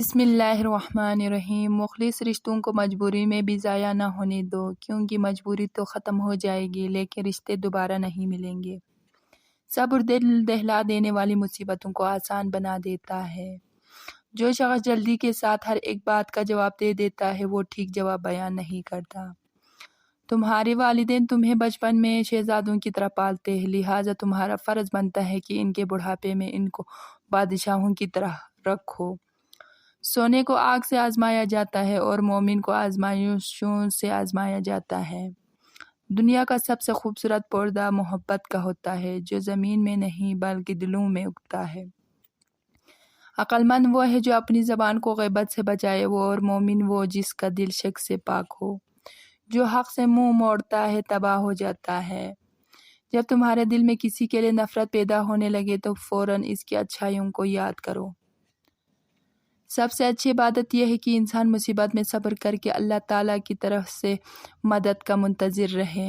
بسم اللہ الرحمن الرحیم۔ مخلص رشتوں کو مجبوری میں بھی ضائع نہ ہونے دو، کیونکہ مجبوری تو ختم ہو جائے گی لیکن رشتے دوبارہ نہیں ملیں گے۔ صبر دل دہلا دینے والی مصیبتوں کو آسان بنا دیتا ہے۔ جو شخص جلدی کے ساتھ ہر ایک بات کا جواب دے دیتا ہے وہ ٹھیک جواب بیان نہیں کرتا۔ تمہارے والدین تمہیں بچپن میں شہزادوں کی طرح پالتے ہیں، لہٰذا تمہارا فرض بنتا ہے کہ ان کے بڑھاپے میں ان کو بادشاہوں کی طرح رکھو۔ سونے کو آگ سے آزمایا جاتا ہے اور مومن کو آزمائشوں سے آزمایا جاتا ہے۔ دنیا کا سب سے خوبصورت پودا محبت کا ہوتا ہے، جو زمین میں نہیں بلکہ دلوں میں اگتا ہے۔ عقل مند وہ ہے جو اپنی زبان کو غیبت سے بچائے، اور مومن وہ جس کا دل شک سے پاک ہو۔ جو حق سے منہ موڑتا ہے تباہ ہو جاتا ہے۔ جب تمہارے دل میں کسی کے لیے نفرت پیدا ہونے لگے تو فوراً اس کی اچھائیوں کو یاد کرو۔ سب سے اچھی عبادت یہ ہے کہ انسان مصیبت میں صبر کر کے اللہ تعالیٰ کی طرف سے مدد کا منتظر رہے۔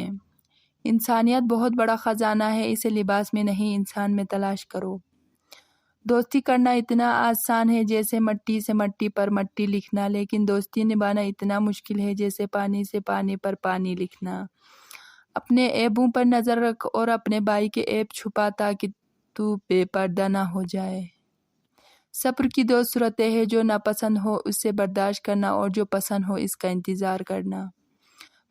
انسانیت بہت بڑا خزانہ ہے، اسے لباس میں نہیں انسان میں تلاش کرو۔ دوستی کرنا اتنا آسان ہے جیسے مٹی سے مٹی پر مٹی لکھنا، لیکن دوستی نبھانا اتنا مشکل ہے جیسے پانی سے پانی پر پانی لکھنا۔ اپنے عیبوں پر نظر رکھ اور اپنے بھائی کے عیب چھپا تاکہ تو بے پردہ نہ ہو جائے۔ صبر کی دو صورتیں ہیں، جو ناپسند ہو اسے برداشت کرنا اور جو پسند ہو اس کا انتظار کرنا۔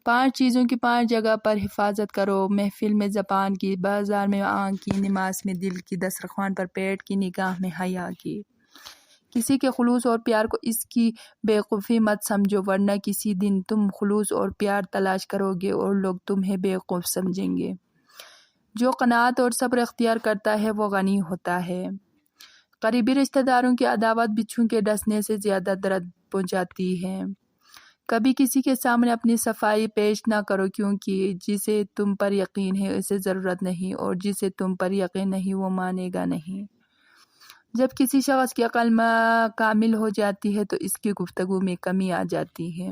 5 چیزوں کی 5 جگہ پر حفاظت کرو، محفل میں زبان کی، بازار میں آنکھ کی، نماز میں دل کی، دسترخوان پر پیٹ کی، نگاہ میں حیا کی۔ کسی کے خلوص اور پیار کو اس کی بیوقوفی مت سمجھو، ورنہ کسی دن تم خلوص اور پیار تلاش کرو گے اور لوگ تمہیں بیوقوف سمجھیں گے۔ جو قناعت اور صبر اختیار کرتا ہے وہ غنی ہوتا ہے۔ قریبی رشتہ داروں کی عداوت بچھو کے ڈسنے سے زیادہ درد پہنچاتی ہے۔ کبھی کسی کے سامنے اپنی صفائی پیش نہ کرو، کیونکہ جسے تم پر یقین ہے اسے ضرورت نہیں، اور جسے تم پر یقین نہیں وہ مانے گا نہیں۔ جب کسی شخص کی عقل کامل ہو جاتی ہے تو اس کی گفتگو میں کمی آ جاتی ہے۔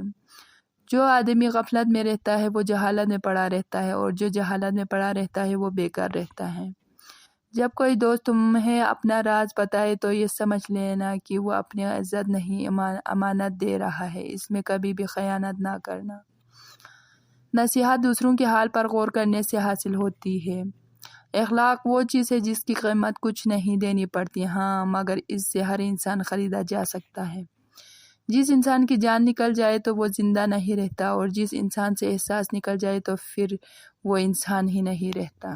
جو آدمی غفلت میں رہتا ہے وہ جہالت میں پڑا رہتا ہے، اور جو جہالت میں پڑا رہتا ہے وہ بیکار رہتا ہے۔ جب کوئی دوست تمہیں اپنا راز بتائے تو یہ سمجھ لینا کہ وہ اپنی عزت نہیں امانت دے رہا ہے، اس میں کبھی بھی خیانت نہ کرنا۔ نصیحت دوسروں کے حال پر غور کرنے سے حاصل ہوتی ہے۔ اخلاق وہ چیز ہے جس کی قیمت کچھ نہیں دینی پڑتی، ہاں مگر اس سے ہر انسان خریدا جا سکتا ہے۔ جس انسان کی جان نکل جائے تو وہ زندہ نہیں رہتا، اور جس انسان سے احساس نکل جائے تو پھر وہ انسان ہی نہیں رہتا۔